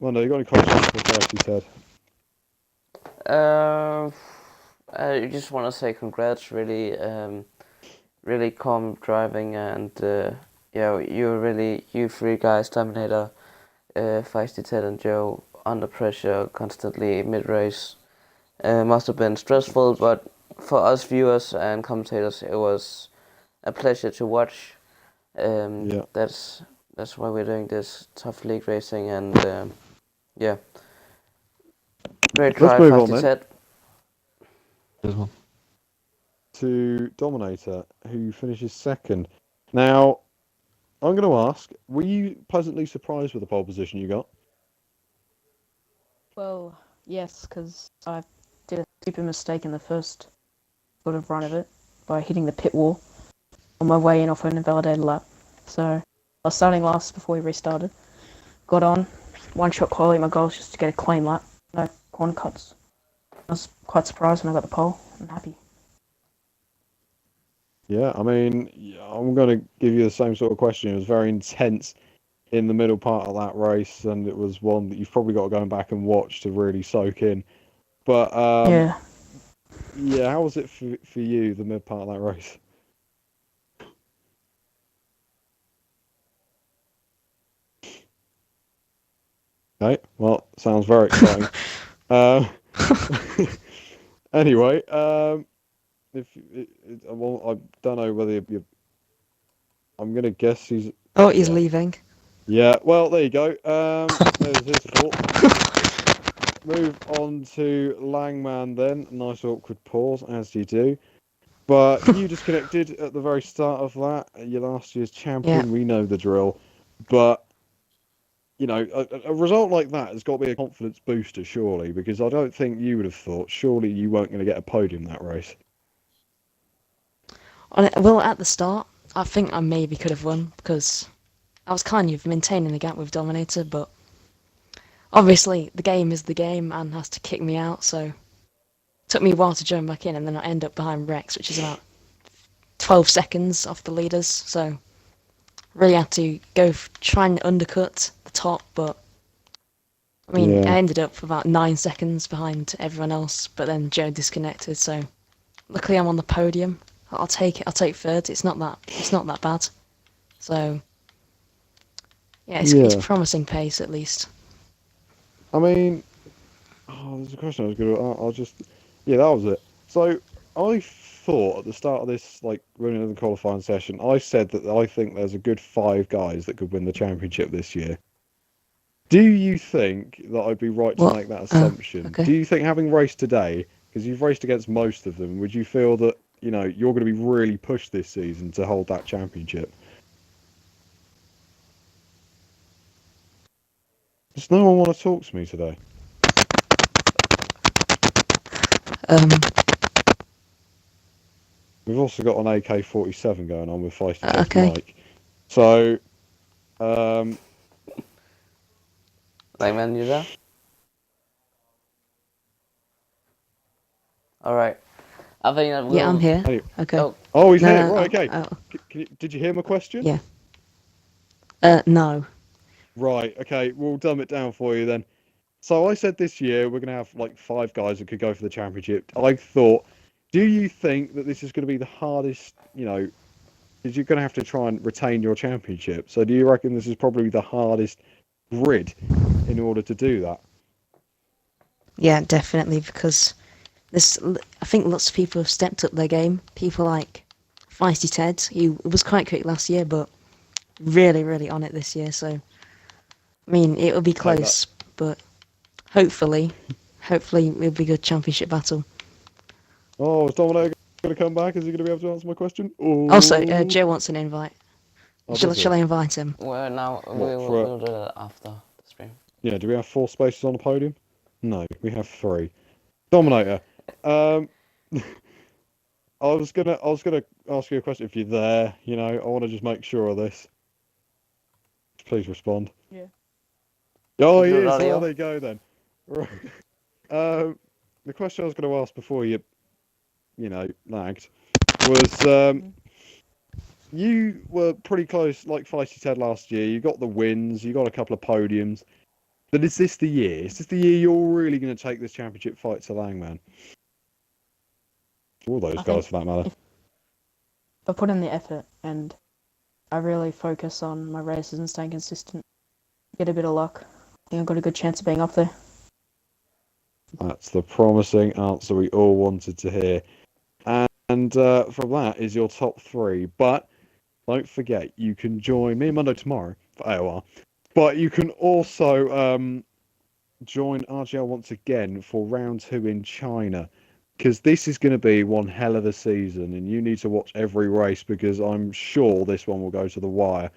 Well, no, you got any questions for Kirsty, Ted? I just want to say congrats, really, really calm driving, and you three guys, Terminator, Feisty Ted and Joe, under pressure constantly mid-race. Must have been stressful, but for us viewers and commentators, it was a pleasure to watch. That's why we're doing this tough league racing, and great try, Let's move on Ted. To Dominator, who finishes second. Now, I'm going to ask, were you pleasantly surprised with the pole position you got? Well, yes, because I did a stupid mistake in the first sort of run of it by hitting the pit wall on my way in off an invalidated lap. So I was starting last before we restarted. Got on, one-shot quality. My goal was just to get a clean lap, no corner cuts. I was quite surprised when I got the pole. I'm happy. Yeah, I mean, I'm going to give you the same sort of question. It was very intense in the middle part of that race, and it was one that you've probably got to go back and watch to really soak in. But how was it for you, the mid part of that race? Okay, well, sounds very exciting. Anyway, I don't know whether you. I'm gonna guess he's. Oh, he's leaving. Yeah, well, there you go. There's his fault. Move on to Langman then. Nice awkward pause, as you do. But you disconnected at the very start of that. You're last year's champion. Yeah. We know the drill. But, you know, a result like that has got to be a confidence booster, surely, because I don't think you would have thought, surely you weren't going to get a podium that race. Well, at the start, I think I maybe could have won because I was kind of maintaining the gap with Dominator, but obviously the game is the game and has to kick me out, so it took me a while to join back in, and then I end up behind Rex, which is about 12 seconds off the leaders, so really had to go try and undercut the top, but I mean, I ended up about 9 seconds behind everyone else, but then Joe disconnected, so luckily I'm on the podium. I'll take it. I'll take third. It's not that bad. So yeah, it's promising pace at least. I mean, there's a question I was going to. That was it. So I thought at the start of this running of the qualifying session, I said that I think there's a good 5 guys that could win the championship this year. Do you think that I'd be right to make that assumption? Okay. Do you think, having raced today, because you've raced against most of them, would you feel that you're going to be really pushed this season to hold that championship? Does no one want to talk to me today? We've also got an AK-47 going on with Feisty Mike. So, Langman, you there? Alright. I think that Yeah, I'm will... here. Hey. Okay. Oh, he's No, here. no, Right, okay. oh, Did you hear my question? yeah. No. Right, okay. We'll dumb it down for you then. So I said this year we're going to have like 5 guys that could go for the championship. I thought, do you think that this is going to be the hardest, because you're going to have to try and retain your championship. So do you reckon this is probably the hardest grid in order to do that? Yeah, definitely, because I think lots of people have stepped up their game. People like Feisty Ted, he was quite quick last year, but really, really on it this year. So, I mean, it'll be close, but hopefully it'll be a good championship battle. Oh, is Dominic going to come back? Is he going to be able to answer my question? Oh, Also, Joe wants an invite. does he? Shall I invite him? Well, now What, we'll do that after the stream. Yeah, do we have 4 spaces on the podium? No, we have 3. Dominator, I was gonna ask you a question if you're there. I want to just make sure of this. Please respond. Yeah. Oh, he Good is. audio. Oh, there you go then. Right. The question I was going to ask before you lagged, was you were pretty close, like Feisty Ted last year. You got the wins, you got a couple of podiums. But is this the year? Is this the year you're really going to take this championship fight to Langman? All those I guys, think for that matter. if I put in the effort and I really focus on my races and staying consistent, get a bit of luck, I think I've got a good chance of being up there. That's the promising answer we all wanted to hear. And from that is your top 3. But don't forget, you can join me and Mundo tomorrow for AOR. But you can also join RGL once again for round 2 in China. Because this is going to be one hell of a season. And you need to watch every race because I'm sure this one will go to the wire.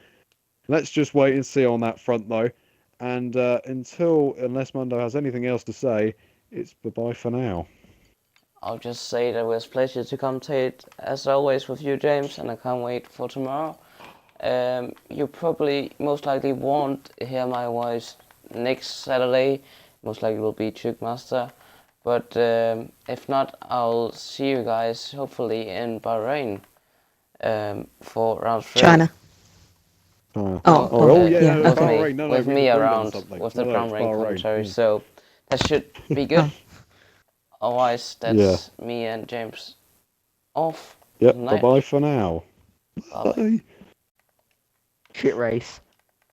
Let's just wait and see on that front, though. And unless Mundo has anything else to say, it's bye-bye for now. I'll just say that it was a pleasure to commentate as always with you, James, and I can't wait for tomorrow. You probably most likely won't hear my voice next Saturday. Most likely will be Chugmaster. But if not, I'll see you guys hopefully in Bahrain for round 3. China. Yeah, with Bahrain. me, No, with we me agreed on around something. with the No, drum it's ring Bahrain. commentary, so that should be good. Otherwise, that's me and James off. Yep, Night. bye-bye for now. Bye. Bye. Shit race.